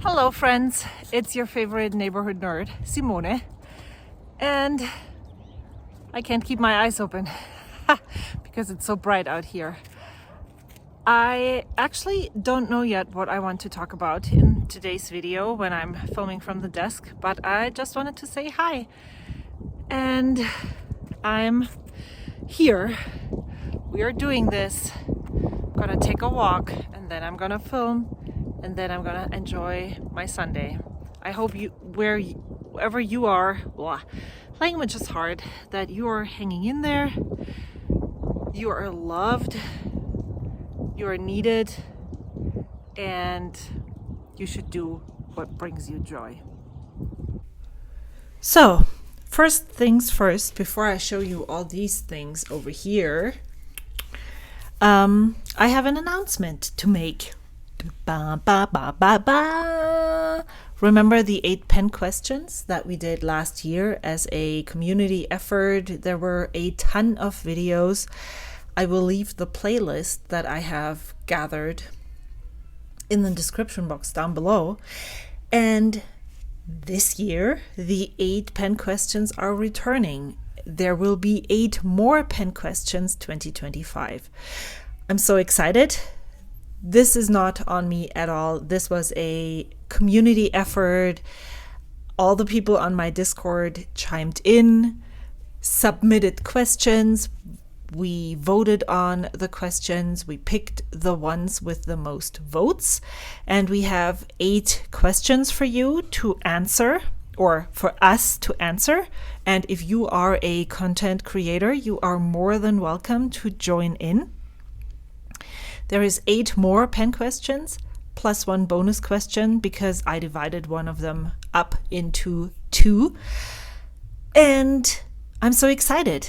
Hello friends, it's your favorite neighborhood nerd, Simone, and I can't keep my eyes open because it's so bright out here. I actually don't know yet what I want to talk about in today's video when I'm filming from the desk, but I just wanted to say hi. And I'm here. We are doing this. I'm gonna take a walk and then I'm gonna film and then I'm gonna enjoy my Sunday. I hope wherever you are, language is hard, that you are hanging in there, you are loved, you are needed, and you should do what brings you joy. So, first things first, before I show you all these things over here, I have an announcement to make. Remember the 8 pen questions that we did last year as a community effort? There were a ton of videos. I will leave the playlist that I have gathered in the description box down below. And this year, the 8 pen questions are returning. There will be 8 more pen questions 2025. I'm so excited. This is not on me at all. This was a community effort. All the people on my Discord chimed in, submitted questions. We voted on the questions. We picked the ones with the most votes. And we have 8 questions for you to answer, or for us to answer. And if you are a content creator, you are more than welcome to join in. There is 8 more pen questions plus 1 bonus question because I divided one of them up into 2. And I'm so excited.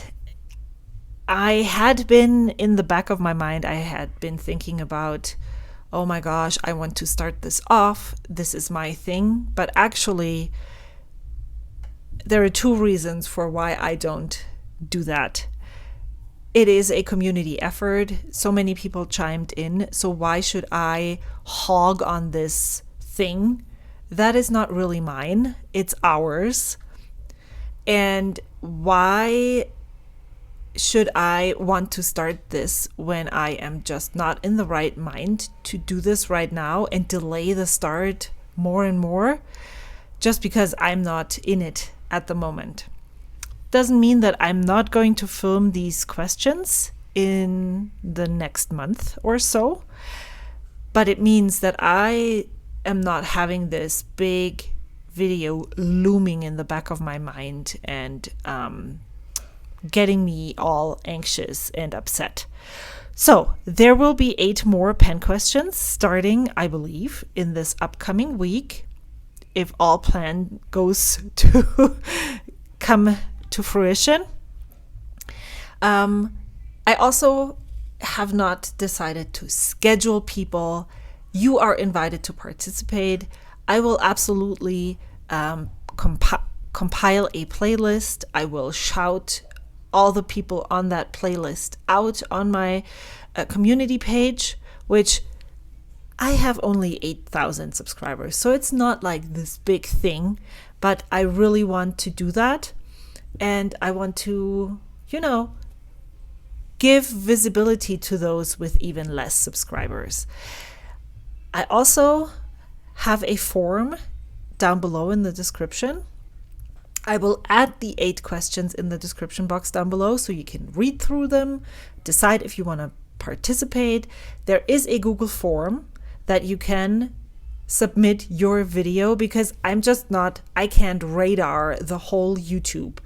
I had been in the back of my mind, I had been thinking about, oh my gosh, I want to start this off. This is my thing. But actually, there are 2 reasons for why I don't do that. It is a community effort. So many people chimed in. So why should I hog on this thing? That is not really mine. It's ours. And why should I want to start this when I am just not in the right mind to do this right now and delay the start more and more just because I'm not in it at the moment? Doesn't mean that I'm not going to film these questions in the next month or so, but it means that I am not having this big video looming in the back of my mind and getting me all anxious and upset. So there will be 8 more pen questions starting, I believe, in this upcoming week, if all plan goes to come to fruition. I also have not decided to schedule people. You are invited to participate. I will absolutely compile a playlist. I will shout all the people on that playlist out on my community page, which I have only 8,000 subscribers. So it's not like this big thing, but I really want to do that. And I want to, give visibility to those with even less subscribers. I also have a form down below in the description. I will add the 8 questions in the description box down below so you can read through them, decide if you want to participate. There is a Google form that you can submit your video because I can't radar the whole YouTube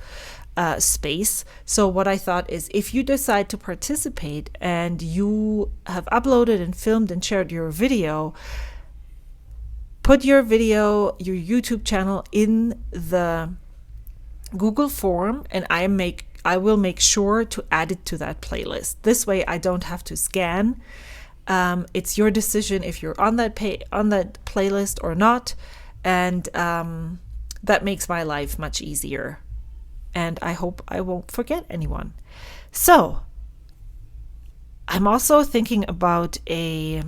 space. So what I thought is, if you decide to participate and you have uploaded and filmed and shared your video, put your video, your YouTube channel in the Google form and I will make sure to add it to that playlist. This way I don't have to scan. It's your decision if you're on that playlist or not, and that makes my life much easier. And I hope I won't forget anyone. So I'm also thinking about a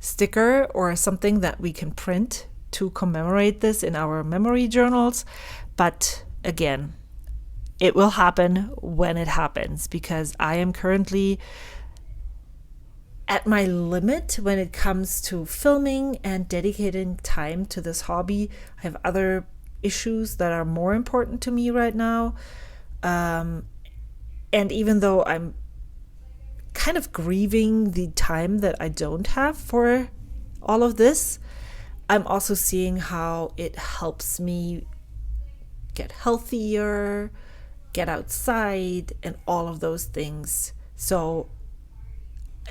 sticker or something that we can print to commemorate this in our memory journals. But again, it will happen when it happens, because I am currently at my limit when it comes to filming and dedicating time to this hobby. I have other issues that are more important to me right now. And even though I'm kind of grieving the time that I don't have for all of this, I'm also seeing how it helps me get healthier, get outside, and all of those things. So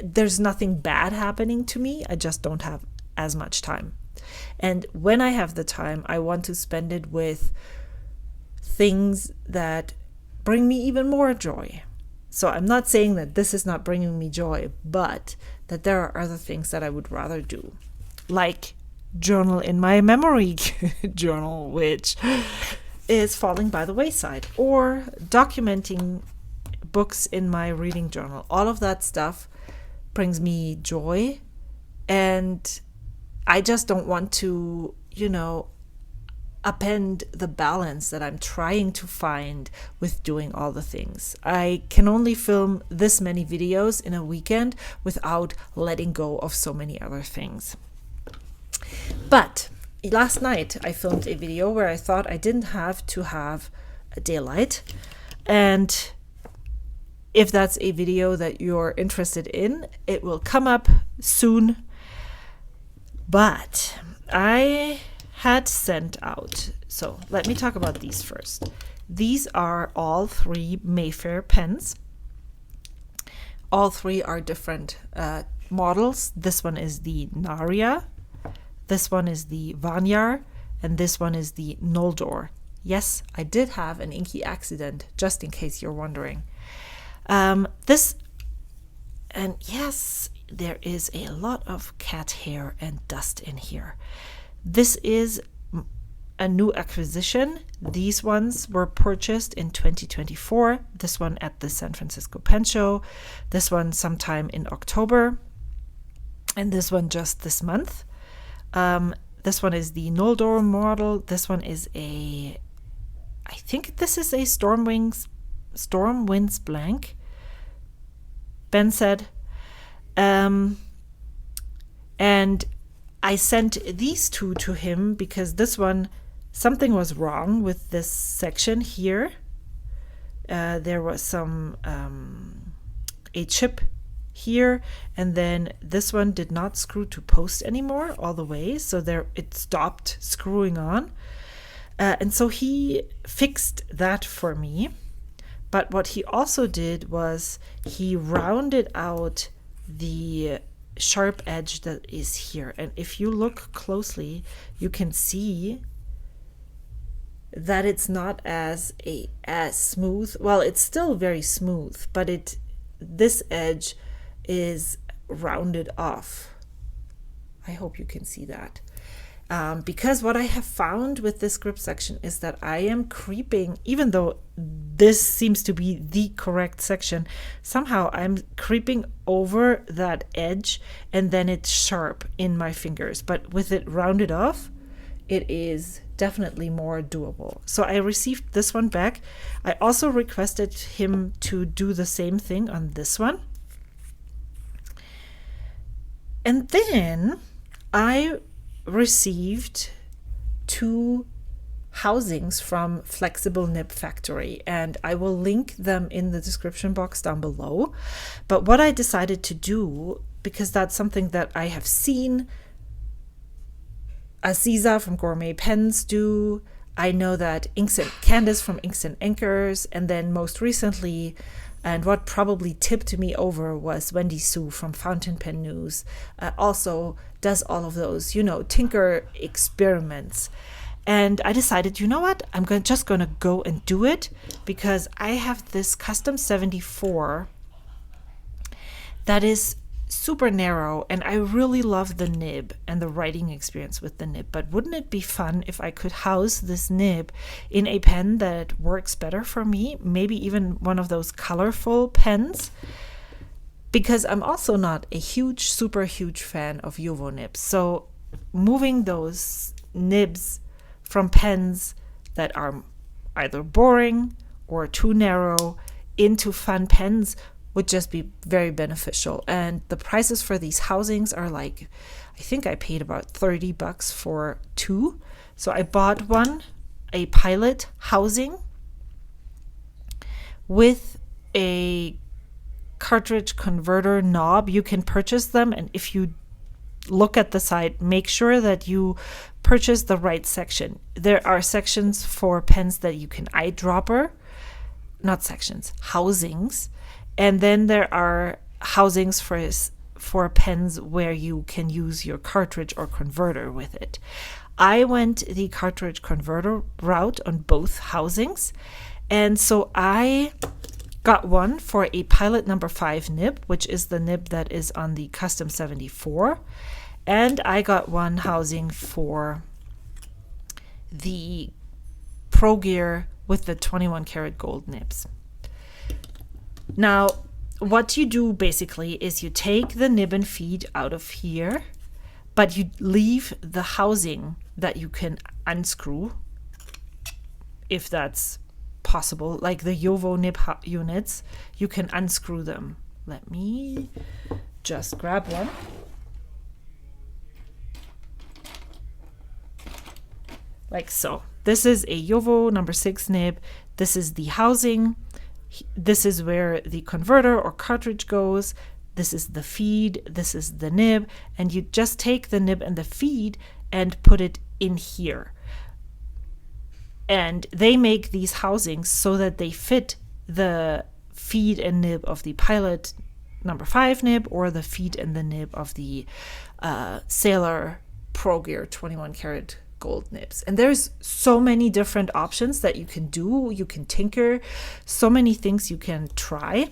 there's nothing bad happening to me. I just don't have as much time. And when I have the time, I want to spend it with things that bring me even more joy. So I'm not saying that this is not bringing me joy, but that there are other things that I would rather do, like journal in my memory journal, which is falling by the wayside, or documenting books in my reading journal. All of that stuff brings me joy, and I just don't want to, upend the balance that I'm trying to find with doing all the things. I can only film this many videos in a weekend without letting go of so many other things. But last night I filmed a video where I thought I didn't have to have a daylight, and if that's a video that you're interested in, it will come up soon. But I had sent out, so let me talk about these first. These are all 3 Mayfair pens. All 3 are different models. This one is the Naria, this one is the Vanyar, and this one is the Noldor. Yes, I did have an inky accident, just in case you're wondering. And yes, there is a lot of cat hair and dust in here. This is a new acquisition. These ones were purchased in 2024. This one at the San Francisco Pen Show, this one sometime in October, and this one just this month. This one is the Noldor model. This one is I think this is a Storm Winds Blank, Ben said. And I sent these 2 to him because this one, something was wrong with this section here. There was a chip here, and then this one did not screw to post anymore all the way, so it stopped screwing on. And so he fixed that for me. But what he also did was he rounded out the sharp edge that is here, and if you look closely you can see that it's not as smooth. Well, it's still very smooth, but this edge is rounded off. I hope you can see that. Because what I have found with this grip section is that I am creeping, even though this seems to be the correct section, somehow I'm creeping over that edge, and then it's sharp in my fingers. But with it rounded off, it is definitely more doable. So I received this one back. I also requested him to do the same thing on this one. And then I received 2 housings from Flexible Nib Factory, and I will link them in the description box down below. But what I decided to do, because that's something that I have seen Aziza from Gourmet Pens do, I know that Candace from Inks and Anchors, and then most recently, and what probably tipped me over, was Wendy Sue from Fountain Pen News, also does all of those, tinker experiments. And I decided, you know what, I'm just going to go and do it, because I have this Custom 74 that is super narrow, and I really love the nib and the writing experience with the nib. But wouldn't it be fun if I could house this nib in a pen that works better for me? Maybe even one of those colorful pens. because I'm also not a super huge fan of Jowo nibs. So moving those nibs from pens that are either boring or too narrow into fun pens would just be very beneficial. And the prices for these housings are like, I think I paid about $30 for 2. So I bought one, a Pilot housing with a cartridge converter knob. You can purchase them, and if you look at the site, make sure that you purchase the right section. There are sections for pens that you can eyedropper, not sections, housings, and then there are housings for pens where you can use your cartridge or converter with it. I went the cartridge converter route on both housings, and so I got one for a Pilot number 5 nib, which is the nib that is on the Custom 74, and I got one housing for the Pro Gear with the 21 karat gold nibs. Now, what you do basically is you take the nib and feed out of here, but you leave the housing that you can unscrew, if that's possible. Like the Jowo nib units, you can unscrew them. Let me just grab one. Like so. This is a Jowo number 6 nib. This is the housing. This is where the converter or cartridge goes. This is the feed. This is the nib. And you just take the nib and the feed and put it in here. And they make these housings so that they fit the feed and nib of the Pilot number 5 nib or the feed and the nib of the Sailor Pro Gear 21 karat gold nibs. And there's so many different options that you can do. You can tinker, so many things you can try.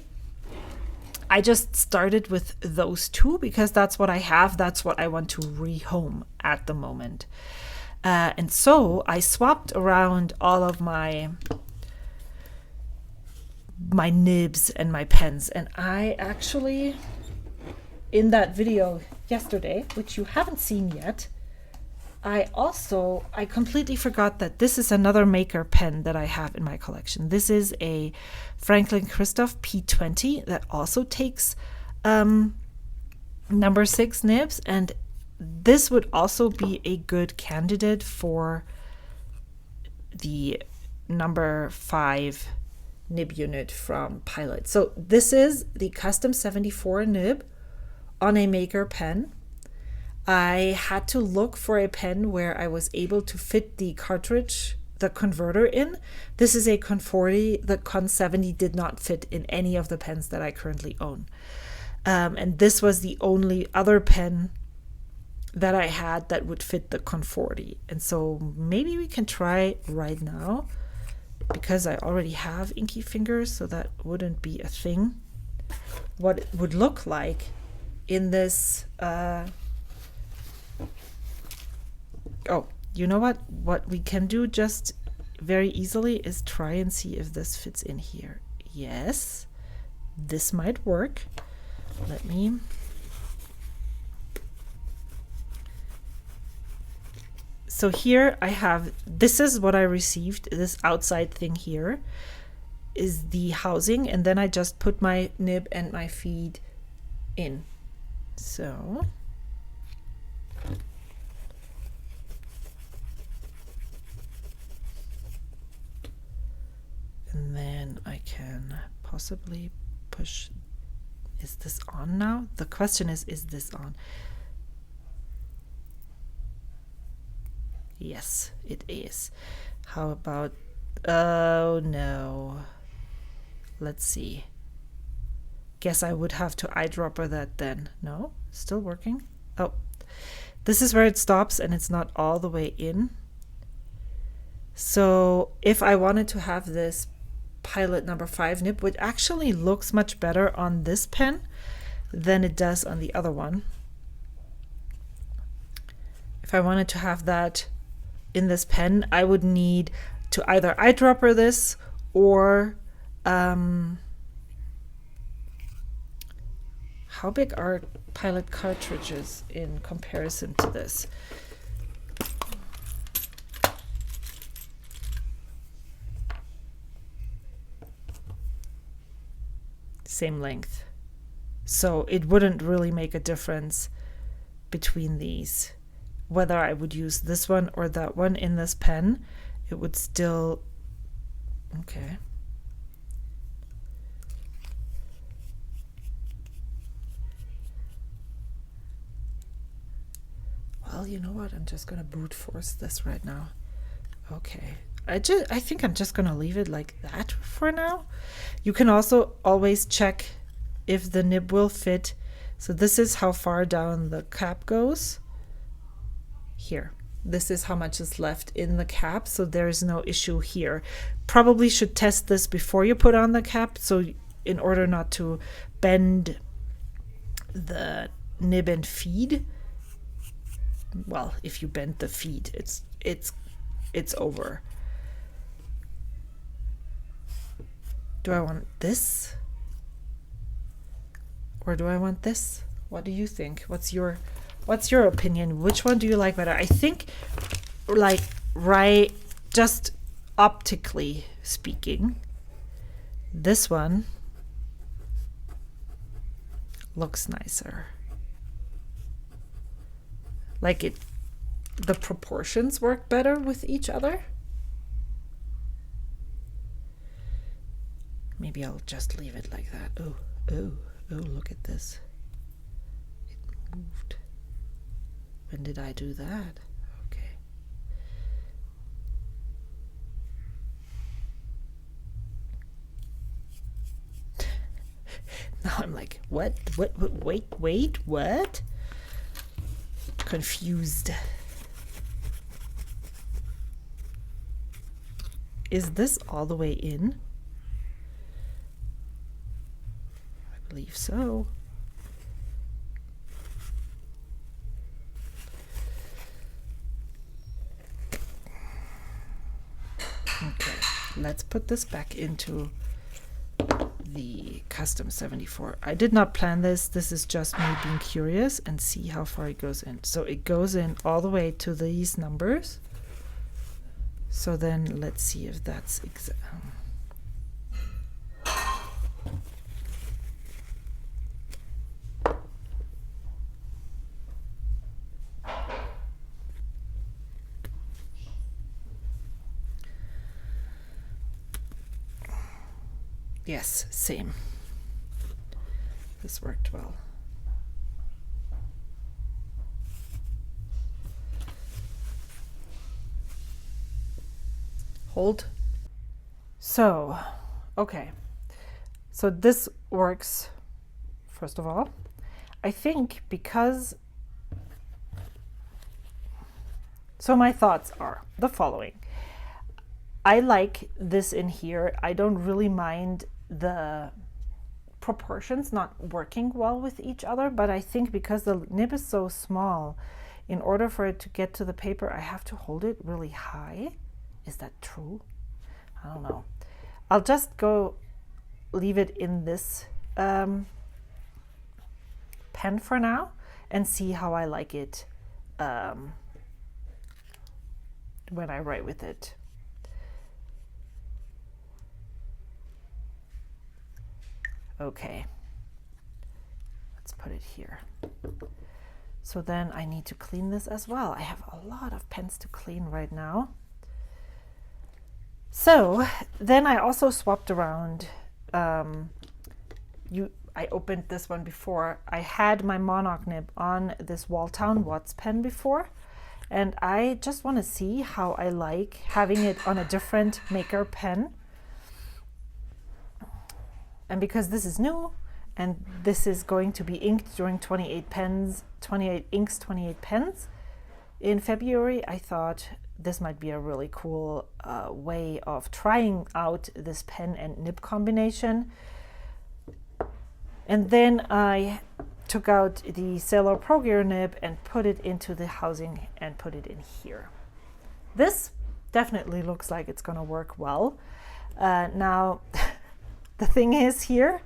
I just started with those 2 because that's what I have. That's what I want to rehome at the moment. And so I swapped around all of my nibs and my pens. And I actually, in that video yesterday, which you haven't seen yet, I completely forgot that this is another Maker pen that I have in my collection. This is a Franklin Christoph P20 that also takes number 6 nibs, and this would also be a good candidate for the number 5 nib unit from Pilot. So this is the Custom 74 nib on a Maker pen. I had to look for a pen where I was able to fit the cartridge, the converter in. This is a Con 40. The Con 70 did not fit in any of the pens that I currently own. And this was the only other pen that I had that would fit the Con 40. And so maybe we can try right now, because I already have inky fingers, so that wouldn't be a thing, what it would look like in this oh, you know what we can do just very easily is try and see if this fits in here. Yes, this might work. Let me so here I have, this is what I received. This outside thing here is the housing, and then I just put my nib and my feed in. So and then I can possibly push. Is this on now? The question is this on? Yes, it is. How about, oh no. Let's see. Guess I would have to eyedropper that then. No, still working. Oh, this is where it stops and it's not all the way in. So if I wanted to have this Pilot number 5 nib, which actually looks much better on this pen than it does on the other one. If I wanted to have that in this pen, I would need to either eyedropper this or How big are Pilot cartridges in comparison to this? Same length. So it wouldn't really make a difference between these. Whether I would use this one or that one in this pen, it would still... Okay. Well, you know what? I'm just going to brute force this right now. Okay. I think I'm just going to leave it like that for now. You can also always check if the nib will fit. So this is how far down the cap goes. Here. This is how much is left in the cap, so there is no issue here. Probably should test this before you put on the cap, so in order not to bend the nib and feed. Well, if you bend the feed, it's over. Do I want this? Or do I want this? What do you think? What's your opinion? Which one do you like better? I think, like, right, just optically speaking, this one looks nicer. Like the proportions work better with each other. Maybe I'll just leave it like that. Oh, oh, oh, look at this. It moved. When did I do that? Okay. Now I'm like, what, wait, what? Confused. Is this all the way in? I believe so. Okay, let's put this back into the custom 74. I did not plan this. This is just me being curious and see how far it goes in. So it goes in all the way to these numbers. So then let's see if that's exact. Yes, same. This worked well. Hold. So, okay. So this works, first of all. I think because... So my thoughts are the following. I like this in here. I don't really mind the proportions not working well with each other, but I think because the nib is so small, in order for it to get to the paper, I have to hold it really high. Is that true? I don't know. I'll just go leave it in this pen for now and see how I like it when I write with it. Okay, let's put it here. So then I need to clean this as well. I have a lot of pens to clean right now. So then I also swapped around. I opened this one before. I had my Monarch nib on this Walltown Watts pen before, and I just want to see how I like having it on a different maker pen. And because this is new and this is going to be inked during 28 inks, 28 pens in February, I thought this might be a really cool way of trying out this pen and nib combination. And then I took out the Sailor Pro Gear nib and put it into the housing and put it in here. This definitely looks like it's going to work well. Now, the thing is here,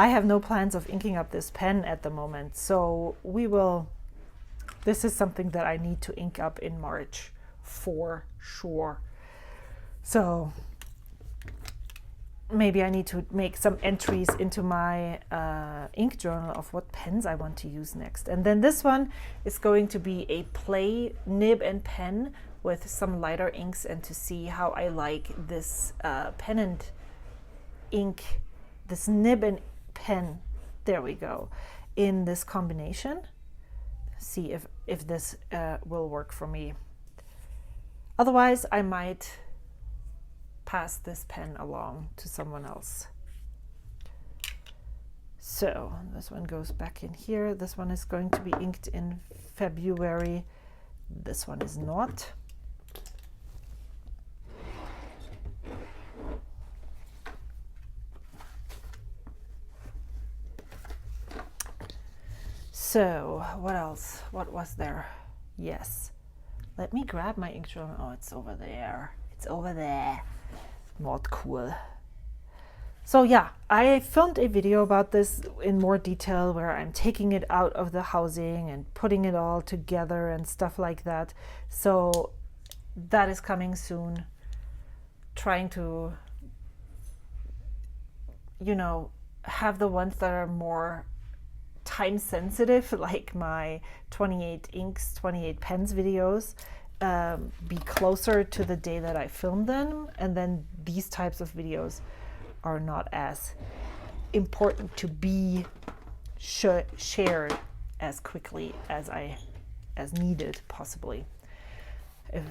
I have no plans of inking up this pen at the moment, so this is something that I need to ink up in March for sure. So maybe I need to make some entries into my ink journal of what pens I want to use next. And then this one is going to be a play nib and pen with some lighter inks, and to see how I like this pen and ink, this nib and pen, there we go, in this combination. See if this will work for me. Otherwise, I might pass this pen along to someone else. So this one goes back in here. This one is going to be inked in February. This one is not. So what else? What was there? Yes. Let me grab my ink journal. Oh, it's over there. It's over there. Not cool. So yeah, I filmed a video about this in more detail where I'm taking it out of the housing and putting it all together and stuff like that. So that is coming soon. Trying to, you know, have the ones that are more time sensitive, like my 28 inks, 28 pens videos, be closer to the day that I filmed them, and then these types of videos are not as important to be shared as quickly as needed, possibly. It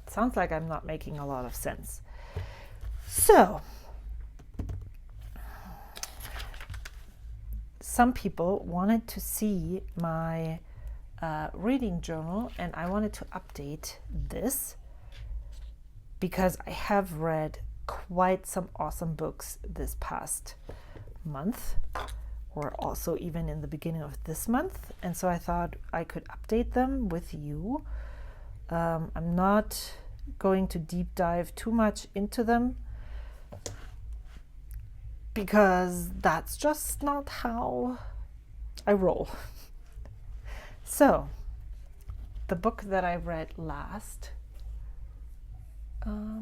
sounds like I'm not making a lot of sense. So some people wanted to see my reading journal, and I wanted to update this because I have read quite some awesome books this past month, or also even in the beginning of this month, and so I thought I could update them with you. I'm not going to deep dive too much into them because that's just not how I roll. So, the book that I read last, I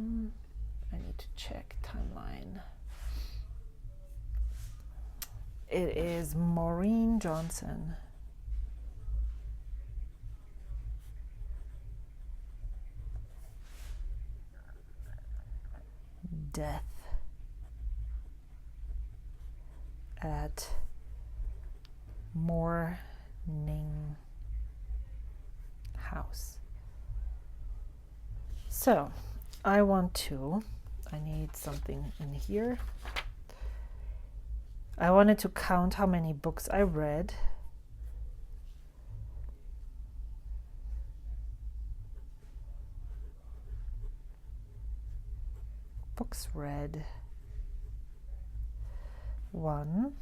need to check timeline. It is Maureen Johnson. Death at Morning House. So I need something in here. I wanted to count how many books I read. Books read. 1.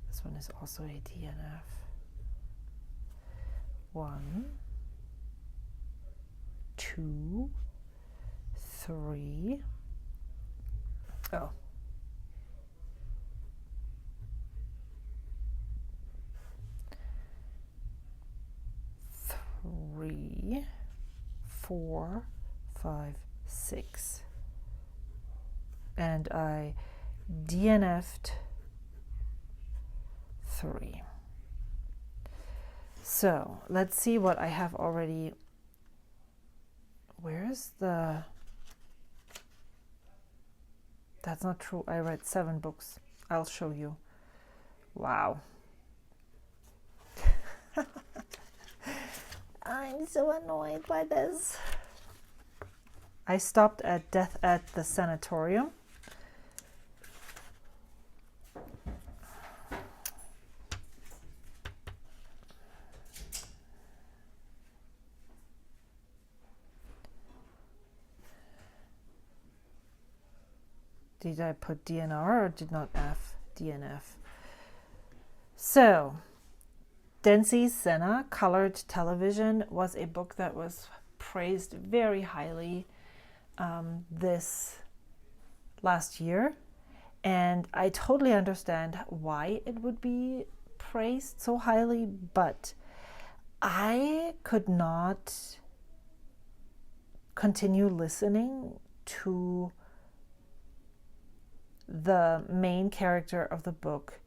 This one is also a DNF. 1, 2, 3. Oh. 3, 4, 5, 6. And I DNF'd 3. So let's see what I have already. Where's the... That's not true. I read 7 books. I'll show you. Wow. I'm so annoyed by this. I stopped at Death at the Sanatorium. Did I put DNR or did not F? DNF. So, Densey Senna, Colored Television, was a book that was praised very highly. this last year, and I totally understand why it would be praised so highly, but I could not continue listening to the main character of the book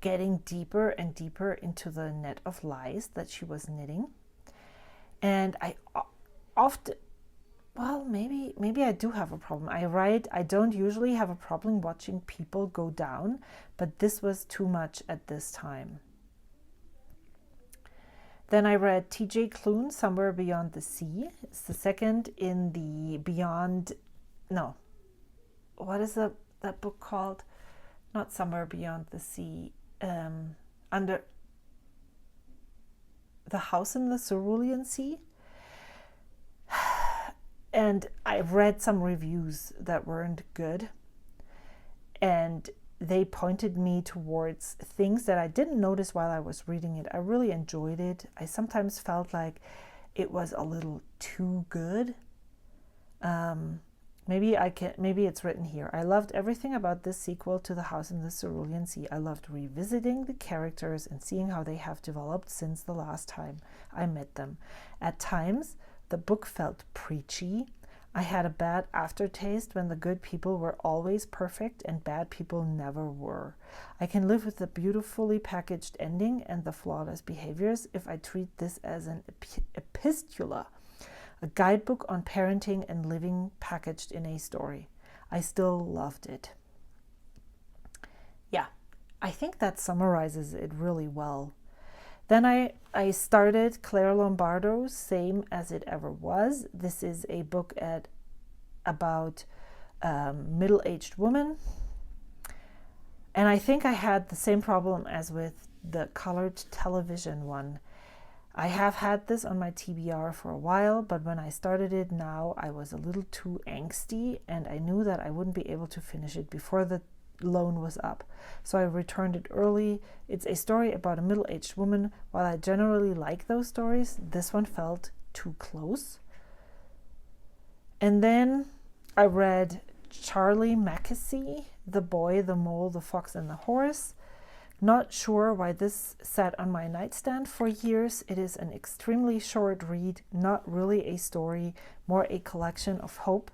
getting deeper and deeper into the net of lies that she was knitting. And I often, well, maybe I do have a problem. I don't usually have a problem watching people go down, but this was too much at this time. Then I read T.J. Klune, Somewhere Beyond the Sea. It's the second in the what is that book called? Not Somewhere Beyond the Sea. Under the House in the Cerulean Sea. And I read some reviews that weren't good, and they pointed me towards things that I didn't notice while I was reading it. I really enjoyed it. I sometimes felt like it was a little too good. Maybe it's written here. I loved everything about this sequel to The House in the Cerulean Sea. I loved revisiting the characters and seeing how they have developed since the last time I met them. At times, the book felt preachy. I had a bad aftertaste when the good people were always perfect and bad people never were. I can live with the beautifully packaged ending and the flawless behaviors if I treat this as an epistula, a guidebook on parenting and living packaged in a story. I still loved it. Yeah, I think that summarizes it really well. Then I started Claire Lombardo's Same as It Ever Was. This is a book about middle-aged woman. And I think I had the same problem as with the colored television one. I have had this on my TBR for a while, but when I started it now, I was a little too angsty, and I knew that I wouldn't be able to finish it before the loan was up. So I returned it early. It's a story about a middle-aged woman. While I generally like those stories, this one felt too close. And then I read Charlie Mackesy, The Boy, the Mole, the Fox, and the Horse. Not sure why this sat on my nightstand for years. It is an extremely short read, not really a story, more a collection of hope.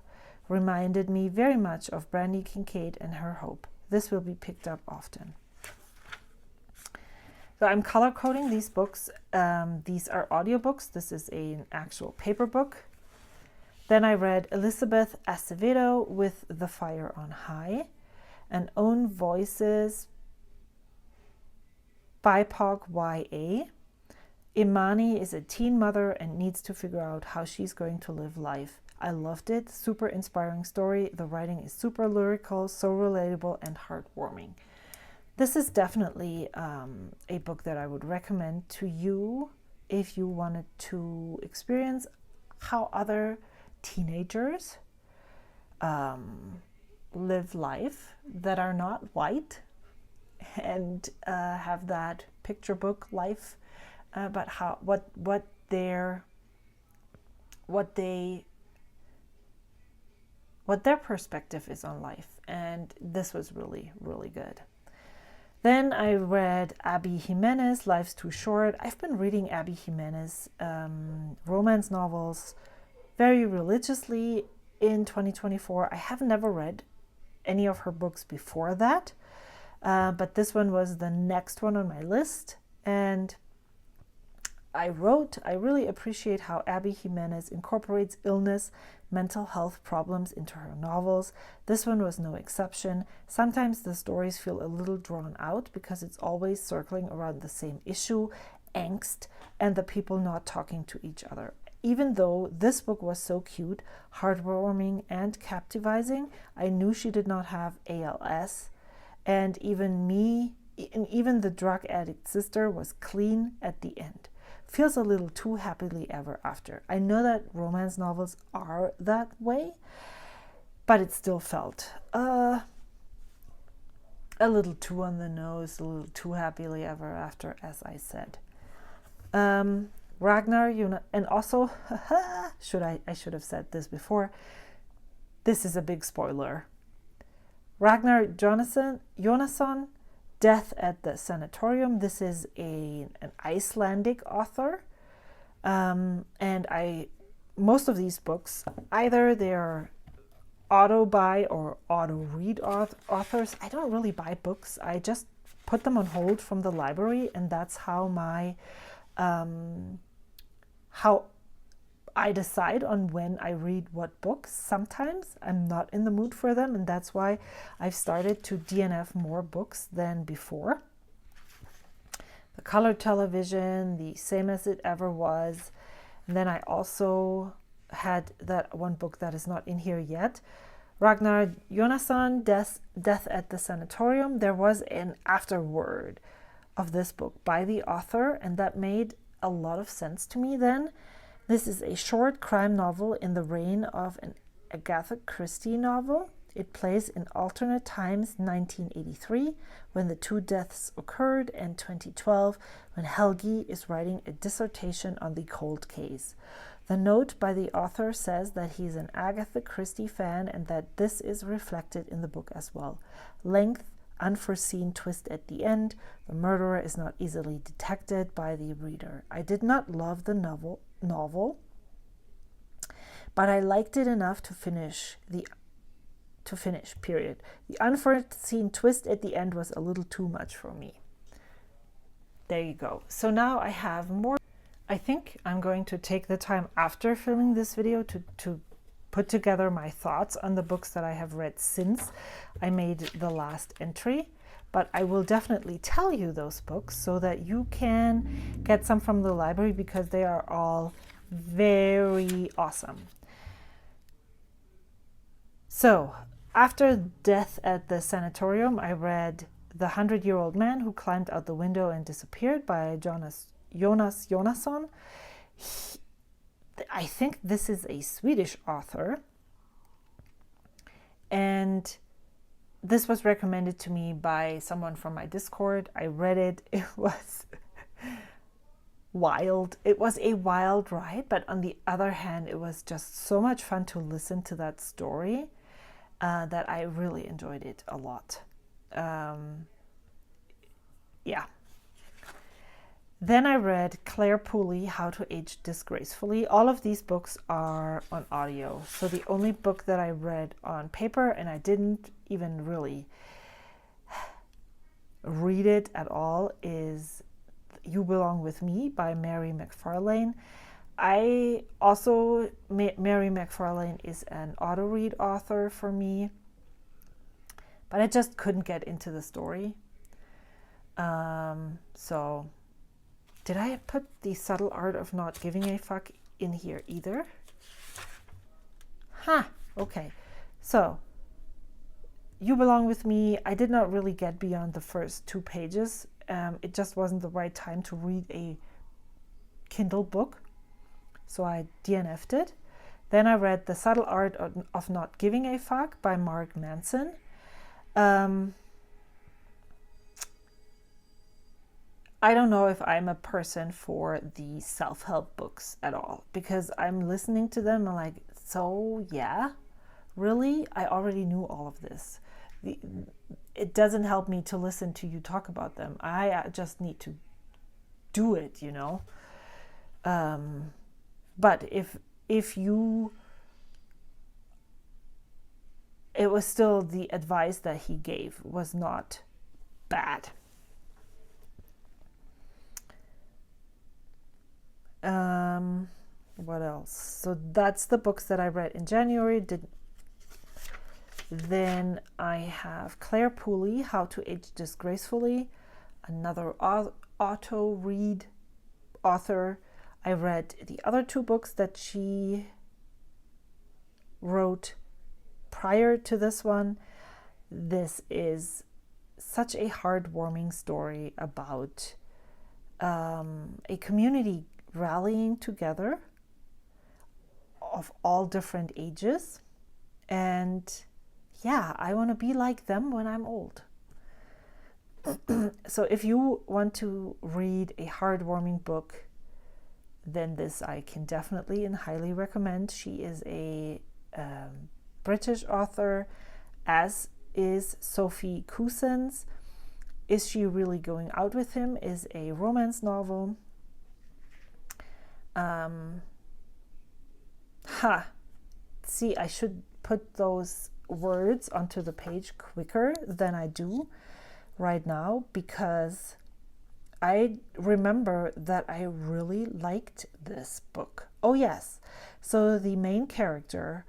Reminded me very much of Brandy Kincaid and her hope. This will be picked up often. So I'm color coding these books. These are audiobooks. This is an actual paper book. Then I read Elizabeth Acevedo with The Fire on High, and Own Voices, BIPOC YA. Imani is a teen mother and needs to figure out how she's going to live life. I loved it. Super inspiring story. The writing is super lyrical, so relatable and heartwarming. This is definitely a book that I would recommend to you if you wanted to experience how other teenagers live life that are not white and have that picture book life, but what their perspective is on life. And this was really, really good. Then I read Abby Jimenez, Life's Too Short. I've been reading Abby Jimenez romance novels very religiously in 2024. I have never read any of her books before that, but this one was the next one on my list. And I really appreciate how Abby Jimenez incorporates illness, mental health problems into her novels. This one was no exception. Sometimes the stories feel a little drawn out because it's always circling around the same issue, angst, and the people not talking to each other. Even though this book was so cute, heartwarming, and captivating, I knew she did not have ALS, and even the drug addict sister was clean at the end. Feels a little too happily ever after. I know that romance novels are that way, but it still felt a little too on the nose, a little too happily ever after, as I said. Ragnar, and also I should have said this before. This is a big spoiler. Ragnar Jonasson, Death at the Sanatorium. This is an Icelandic author. And most of these books, either they're auto-buy or auto-read authors. I don't really buy books. I just put them on hold from the library, and that's how how I decide on when I read what books. Sometimes I'm not in the mood for them, and that's why I've started to DNF more books than before. The Color Television, The Same as It Ever Was. And then I also had that one book that is not in here yet. Ragnar Jonasson, Death at the Sanatorium. There was an afterword of this book by the author, and that made a lot of sense to me then. This is a short crime novel in the reign of an Agatha Christie novel. It plays in alternate times, 1983, when the 2 deaths occurred, and 2012, when Helgi is writing a dissertation on the cold case. The note by the author says that he's an Agatha Christie fan and that this is reflected in the book as well. Length, unforeseen twist at the end. The murderer is not easily detected by the reader. I did not love the novel, but I liked it enough to finish, period. The unforeseen twist at the end was a little too much for me. There you go. So now I have more. I think I'm going to take the time after filming this video to put together my thoughts on the books that I have read since I made the last entry. But I will definitely tell you those books so that you can get some from the library, because they are all very awesome. So after Death at the Sanatorium, I read The 100-Year-Old Man Who Climbed Out the Window and Disappeared by Jonas Jonasson. I think this is a Swedish author, and this was recommended to me by someone from my Discord. I read it. It was wild. It was a wild ride, but on the other hand, it was just so much fun to listen to that story that I really enjoyed it a lot. Yeah. Then I read Claire Pooley, How to Age Disgracefully. All of these books are on audio. So the only book that I read on paper, and I didn't even really read it at all, is You Belong With Me by Mary McFarlane. Mary McFarlane is an auto-read author for me, but I just couldn't get into the story. So did I put The Subtle Art of Not Giving a Fuck in here either? Okay. So You Belong With Me, I did not really get beyond the first 2 pages. It just wasn't the right time to read a Kindle book, so I DNF'd it. Then I read The Subtle Art of Not Giving a Fuck by Mark Manson. I don't know if I'm a person for the self-help books at all, because I'm listening to them and like, so yeah, really? I already knew all of this. It doesn't help me to listen to you talk about them. I just need to do it, you know. But if you, it was still, the advice that he gave was not bad. What else? So that's the books that I read in January. Then I have Claire Pooley, How to Age Disgracefully, another auto-read author. I read the other 2 books that she wrote prior to this one. This is such a heartwarming story about a community rallying together of all different ages, and yeah, I want to be like them when I'm old. So if you want to read a heartwarming book then this I can definitely and highly recommend. She is a British author, as is Sophie Cousins. Is She Really Going Out With Him is a romance novel. See, I should put those words onto the page quicker than I do right now, because I remember that I really liked this book. Oh yes, so the main character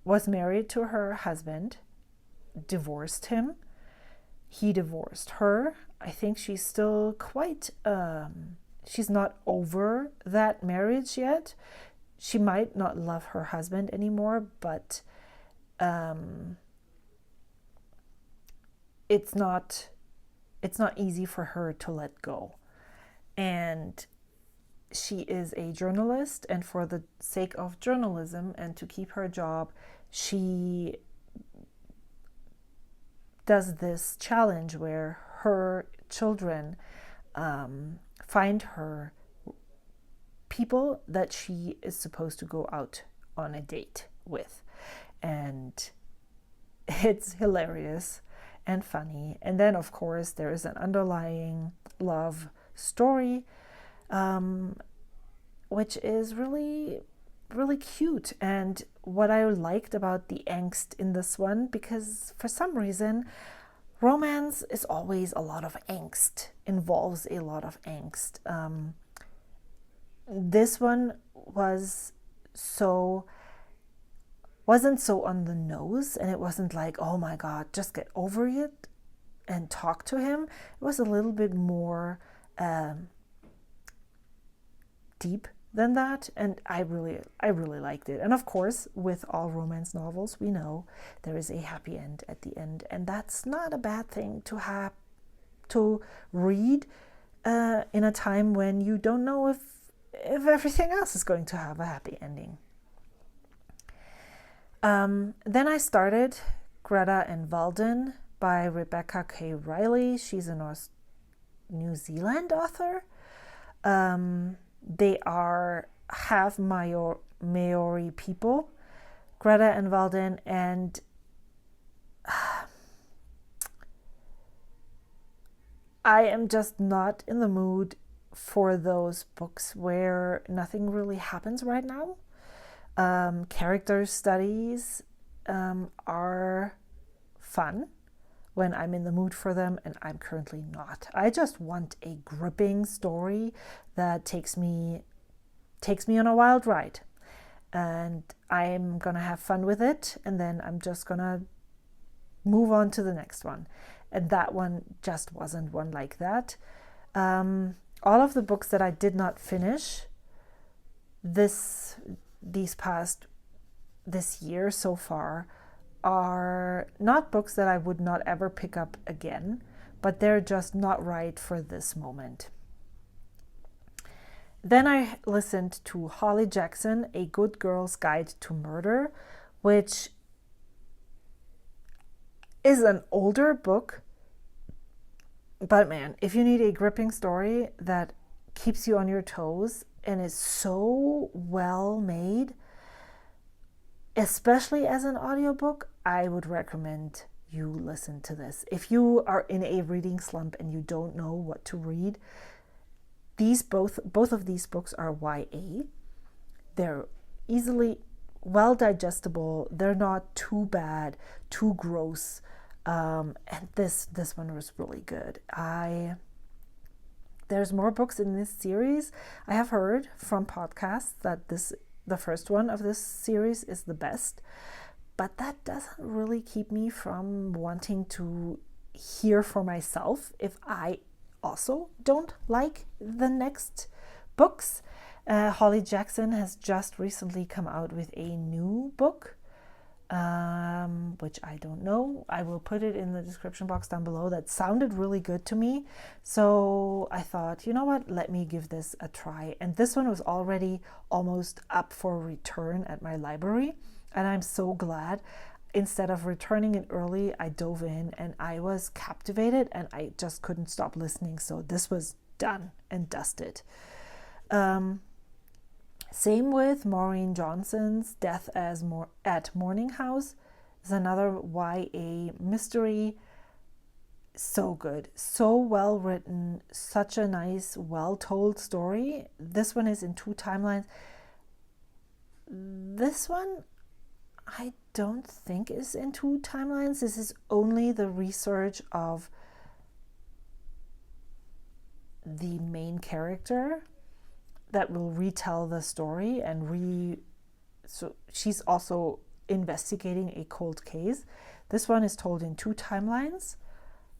was married to her husband, divorced him, he divorced her. I think she's still quite she's not over that marriage yet. She might not love her husband anymore, but it's not easy for her to let go. And she is a journalist, and for the sake of journalism and to keep her job, she does this challenge where her children find her people that she is supposed to go out on a date with. And it's hilarious and funny. And then, of course, there is an underlying love story, which is really, really cute. And what I liked about the angst in this one, because for some reason, romance is always a lot of angst, involves a lot of angst. This one wasn't so on the nose, and it wasn't like, oh my God, just get over it and talk to him. It was a little bit more deep than that, and I really liked it. And of course, with all romance novels, we know there is a happy end at the end, and that's not a bad thing to read in a time when you don't know if everything else is going to have a happy ending. Then I started Greta and Walden by Rebecca K. Riley. She's a New Zealand author. They are half Maori people, Greta and Walden, and I am just not in the mood for those books where nothing really happens right now. Character studies are fun when I'm in the mood for them, and I'm currently not. I just want a gripping story that takes me on a wild ride, and I'm gonna have fun with it, and then I'm just gonna move on to the next one. And that one just wasn't one like that. All of the books that I did not finish this year so far are not books that I would not ever pick up again, but they're just not right for this moment. Then I listened to Holly Jackson, A Good Girl's Guide to Murder, which is an older book, but man, if you need a gripping story that keeps you on your toes and is so well made, especially as an audiobook, I would recommend you listen to this. If you are in a reading slump and you don't know what to read, both of these books are YA. They're easily well digestible. They're not too bad, too gross. And this one was really good. There's more books in this series. I have heard from podcasts that the first one of this series is the best, but that doesn't really keep me from wanting to hear for myself if I also don't like the next books. Holly Jackson has just recently come out with a new book, which I don't know. I will put it in the description box down below. That sounded really good to me. So I thought, you know what, let me give this a try. And this one was already almost up for return at my library. And I'm so glad. instead of returning it early, I dove in and I was captivated and I just couldn't stop listening. So this was done and dusted. Same with Maureen Johnson's Death at Morning House. Is another YA mystery. So good, so well written, such a nice, well told story. This one is in 2 timelines. This one I don't think is in 2 timelines. This is only the research of the main character that will retell the story and so she's also investigating a cold case. This one is told in 2 timelines.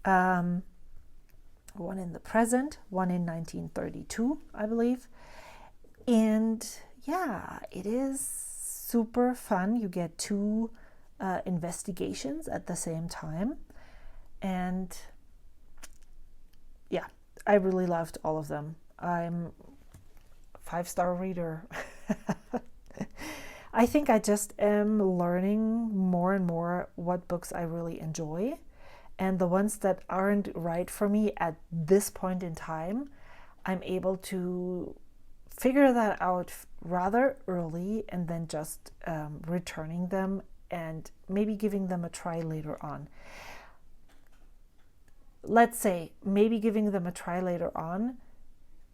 One in the present, one in 1932, I believe. And yeah, it is super fun. You get 2 investigations at the same time. And yeah, I really loved all of them. I'm a 5-star reader. I think I just am learning more and more what books I really enjoy. And the ones that aren't right for me at this point in time, I'm able to figure that out rather early and then just returning them and maybe giving them a try later on. Let's say maybe giving them a try later on.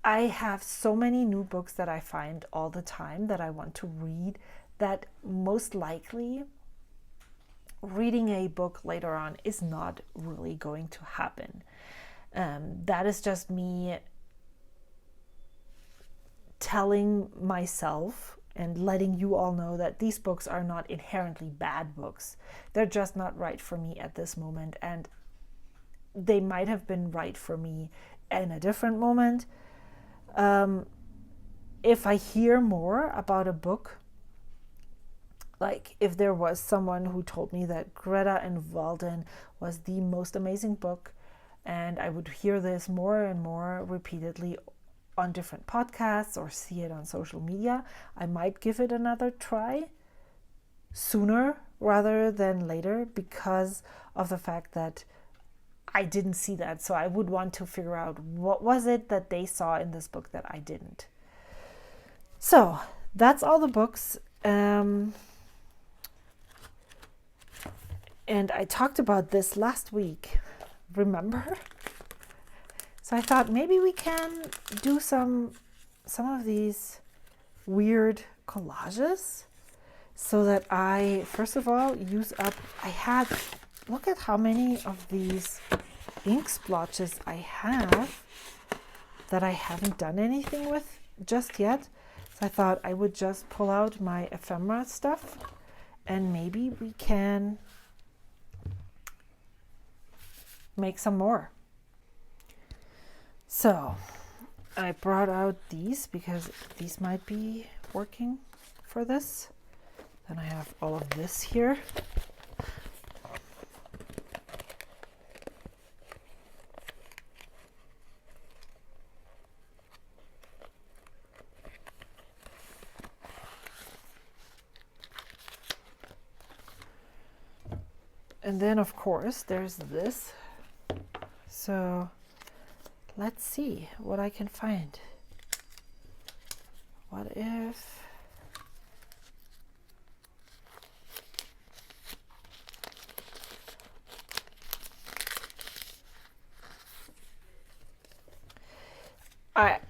I have so many new books that I find all the time that I want to read that most likely reading a book later on is not really going to happen. That is just me telling myself and letting you all know that these books are not inherently bad books. They're just not right for me at this moment, and they might have been right for me in a different moment. If I hear more about a book, like if there was someone who told me that Greta and Walden was the most amazing book, and I would hear this more and more repeatedly on different podcasts or see it on social media, I might give it another try sooner rather than later because of the fact that I didn't see that. So I would want to figure out what was it that they saw in this book that I didn't. So that's all the books. And I talked about this last week, remember? So I thought maybe we can do some of these weird collages so that I, first of all, use up, look at how many of these ink splotches I have that I haven't done anything with just yet. So I thought I would just pull out my ephemera stuff and maybe we can make some more. So I brought out these because these might be working for this. Then I have all of this here. And then of course there's this. So let's see what I can find. What if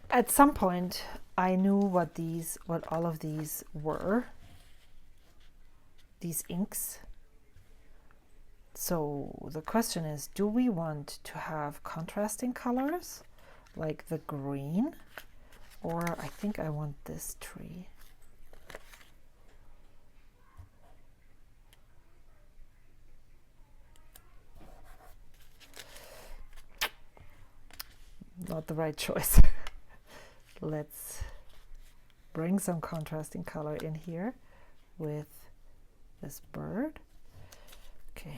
at some point I knew what all of these were, these inks. So the question is, do we want to have contrasting colors like the green, or I think I want this tree. Not the right choice. Let's bring some contrasting color in here with this bird. Okay.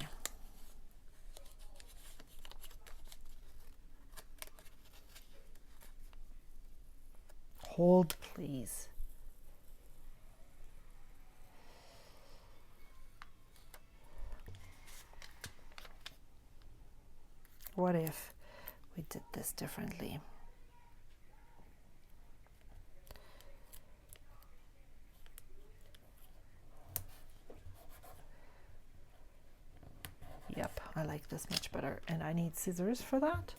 Hold, please. what if we did this differently? Yep, I like this much better, and I need scissors for that.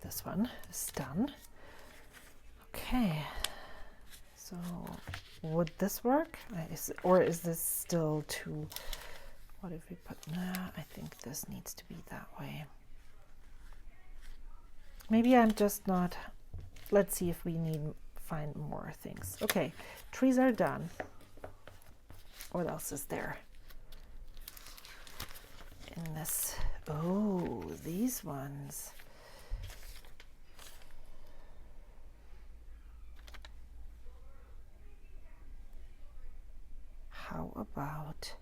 This one is done. Okay, so would this work? Or is this still too, what if we put, nah, I think this needs to be that way. Maybe I'm just not, let's see if we find more things. Okay, trees are done. What else is there in this? Oh, these ones. How about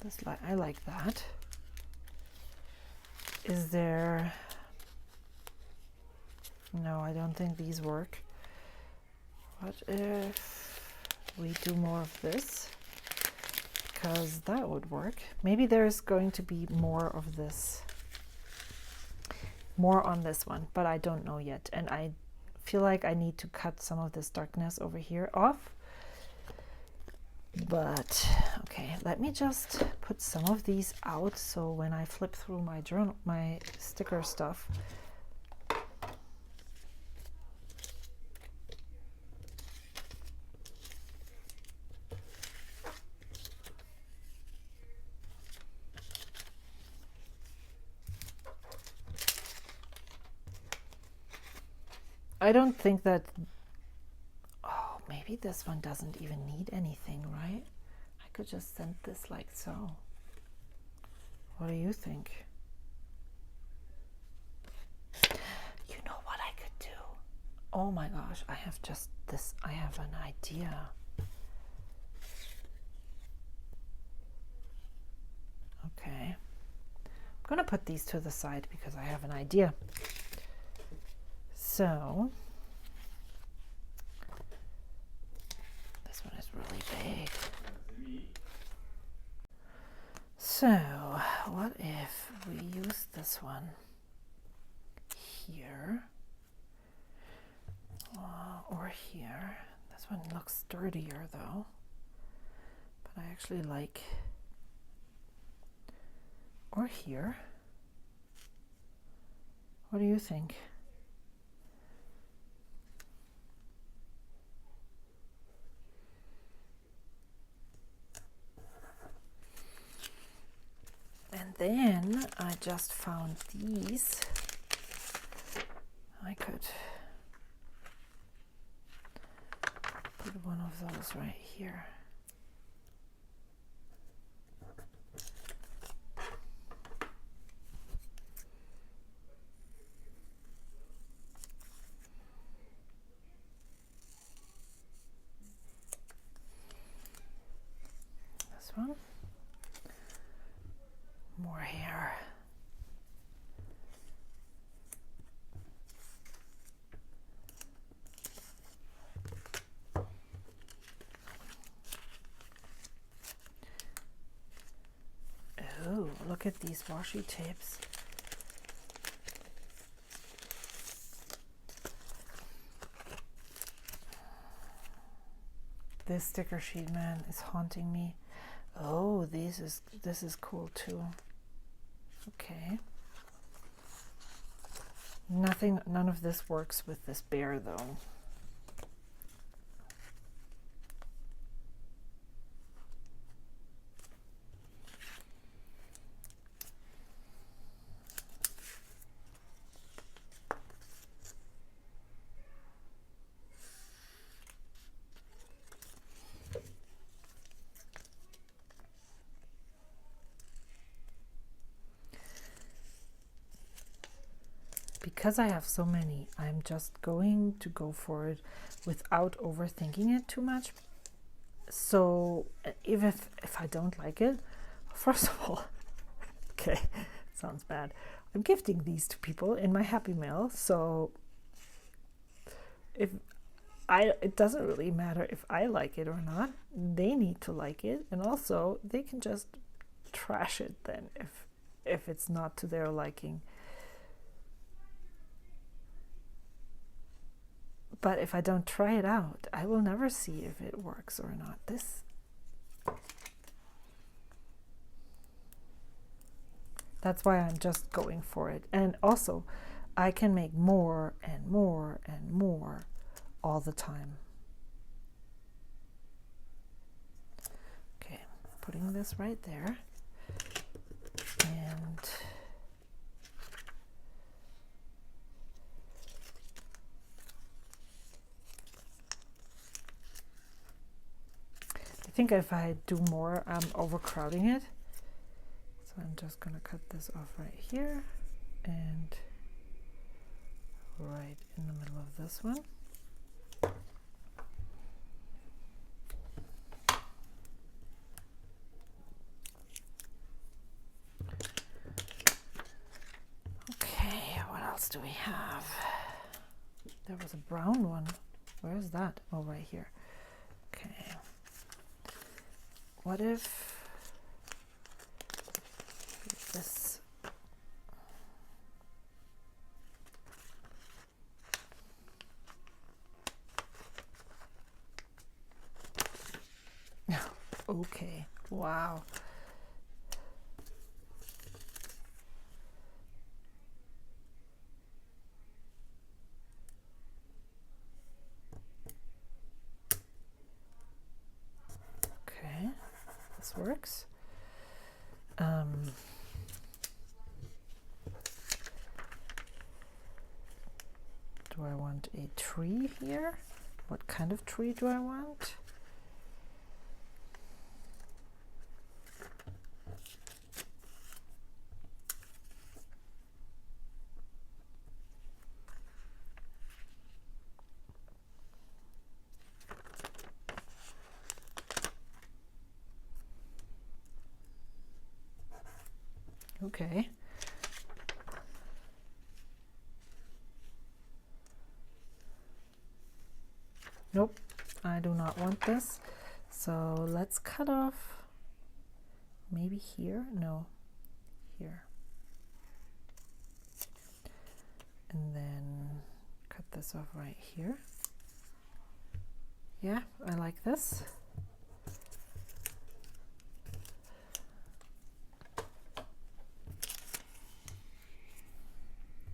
this? I like that. Is there? No, I don't think these work. What if we do more of this? Because that would work. Maybe there's going to be more of this. More on this one, but I don't know yet. And I feel like I need to cut some of this darkness over here off. But okay, let me just put some of these out so when I flip through my journal, my sticker stuff, I don't think that, oh, maybe this one doesn't even need anything, right? I could just send this like so. What do you think? You know what I could do? Oh my gosh, I have just this, I have an idea. Okay. I'm gonna put these to the side because I have an idea. So this one is really big. So what if we use this one here or here? This one looks sturdier though, but I actually like, or here. What do you think? And then I just found these. I could put one of those right here. This one. More here. Oh, look at these washi tapes. This sticker sheet, man, is haunting me. Oh, this is cool too. Okay. None of this works with this bear though. because I have so many, I'm just going to go for it without overthinking it too much. So if I don't like it, first of all, okay, sounds bad, I'm gifting these to people in my Happy Mail. So it doesn't really matter if I like it or not. They need to like it, and also they can just trash it then if it's not to their liking. But if I don't try it out, I will never see if it works or not. That's why I'm just going for it. And also, I can make more and more and more all the time. Okay, putting this right there. And I think if I do more, I'm overcrowding it. So I'm just going to cut this off right here and right in the middle of this one. Okay, what else do we have? There was a brown one. Where is that? Oh, right here. Okay. What if this? Okay, wow. Okay, this works. Do I want a tree here? What kind of tree do I want? Okay. Nope, I do not want this. So let's cut off maybe here. No, here. And then cut this off right here. Yeah, I like this.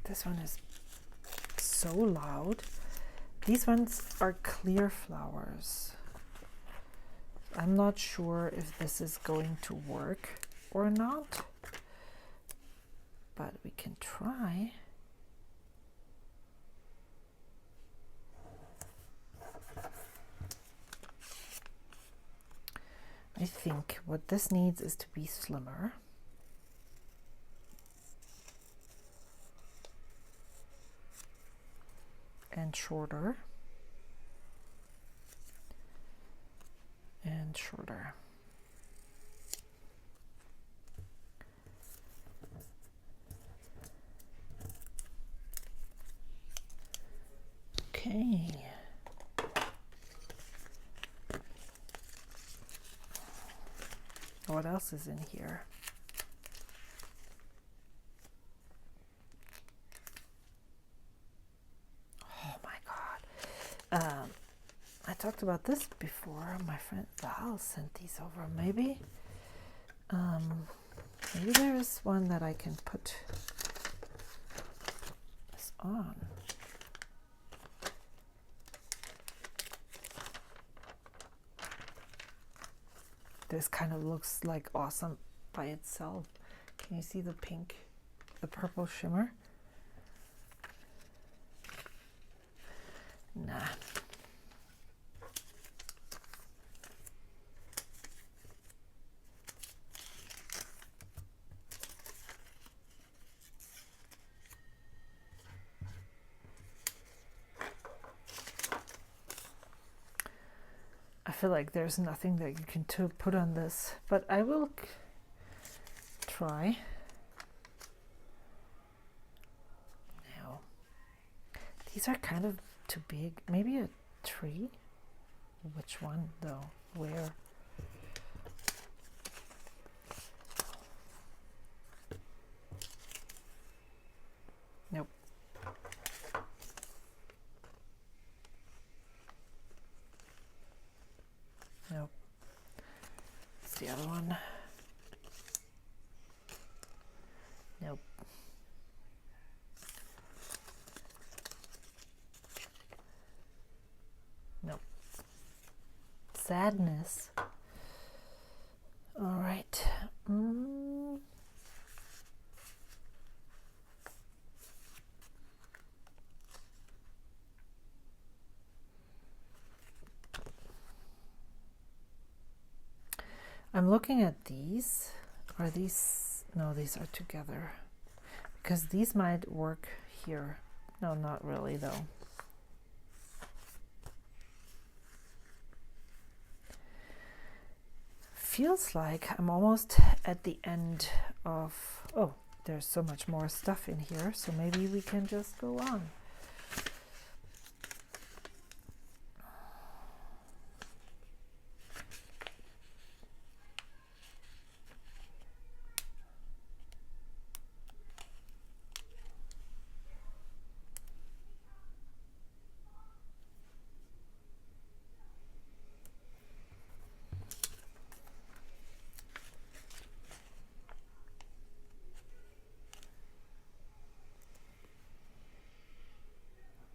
This one is so loud. These ones are clear flowers. I'm not sure if this is going to work or not, but we can try. I think what this needs is to be slimmer. And shorter. And shorter. Okay. What else is in here? Oh my God. I talked about this before. My friend Val sent these over. Maybe there is one that I can put this on. This kind of looks like awesome by itself. Can you see the pink, the purple shimmer? Nah. feel like there's nothing that you can put on this, but I will try. Now, these are kind of too big. Maybe a tree? Which one though? Where? Nope. Nope. It's the other one. Nope. Nope. Sadness. All right. I'm looking at these. Are these? No, these are together. Because these might work here. No, not really though. Feels like I'm almost at the end of... Oh, there's so much more stuff in here, so maybe we can just go on.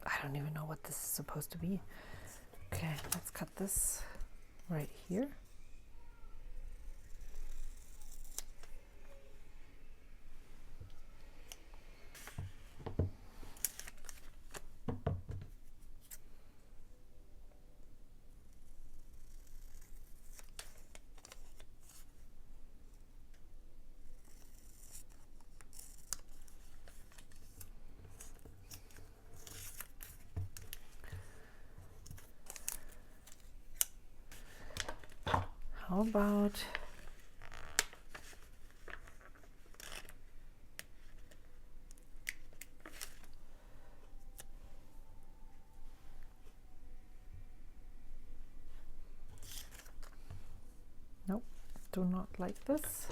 I don't even know what this is supposed to be. Okay, let's cut this right here. How about nope, do not like this.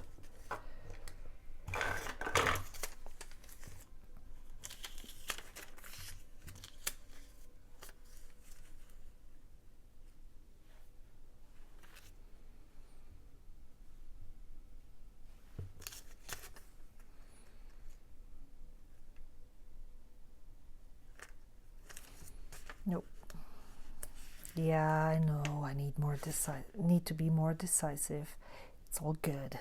Nope. Yeah, I know. I need to be more decisive. It's all good.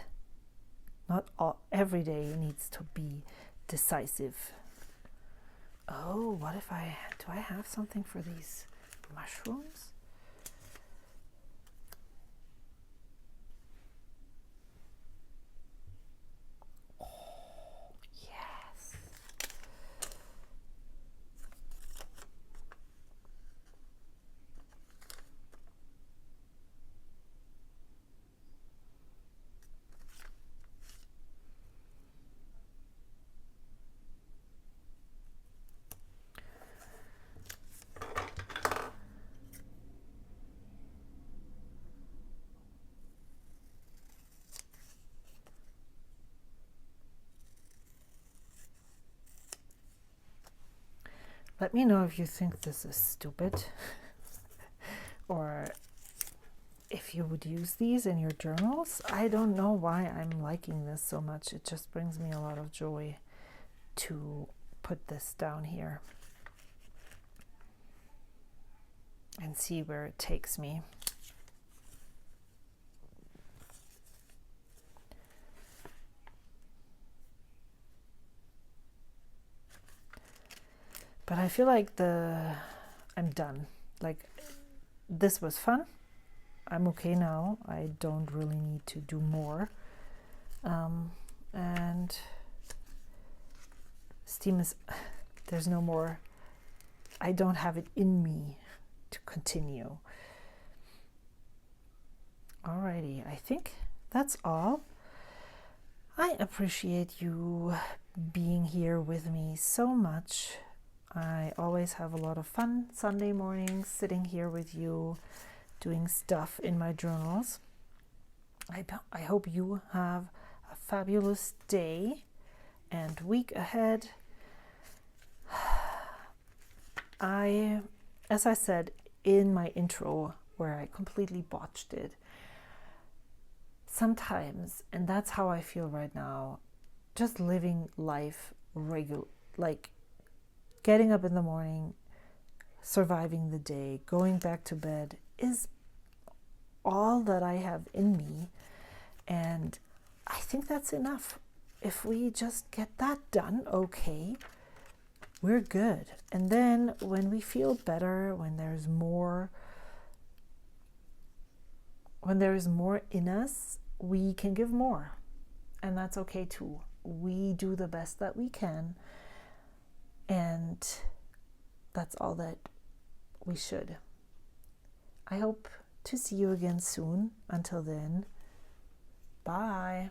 Not every day needs to be decisive. Oh, what if do I have something for these mushrooms? Oh, yes. Let me know if you think this is stupid or if you would use these in your journals. I don't know why I'm liking this so much. It just brings me a lot of joy to put this down here and see where it takes me. But I feel like I'm done. Like, this was fun. I'm okay now. I don't really need to do more. And steam is, there's no more, I don't have it in me to continue. Alrighty, I think that's all. I appreciate you being here with me so much. I always have a lot of fun Sunday mornings sitting here with you, doing stuff in my journals. I hope you have a fabulous day and week ahead. As I said in my intro, where I completely botched it, sometimes, and that's how I feel right now, just living life regular, like getting up in the morning, surviving the day, going back to bed is all that I have in me. And I think that's enough. If we just get that done, okay, we're good. And then when we feel better, when there's more in us, we can give more. And that's okay too. We do the best that we can. And that's all that we should. I hope to see you again soon. Until then, bye.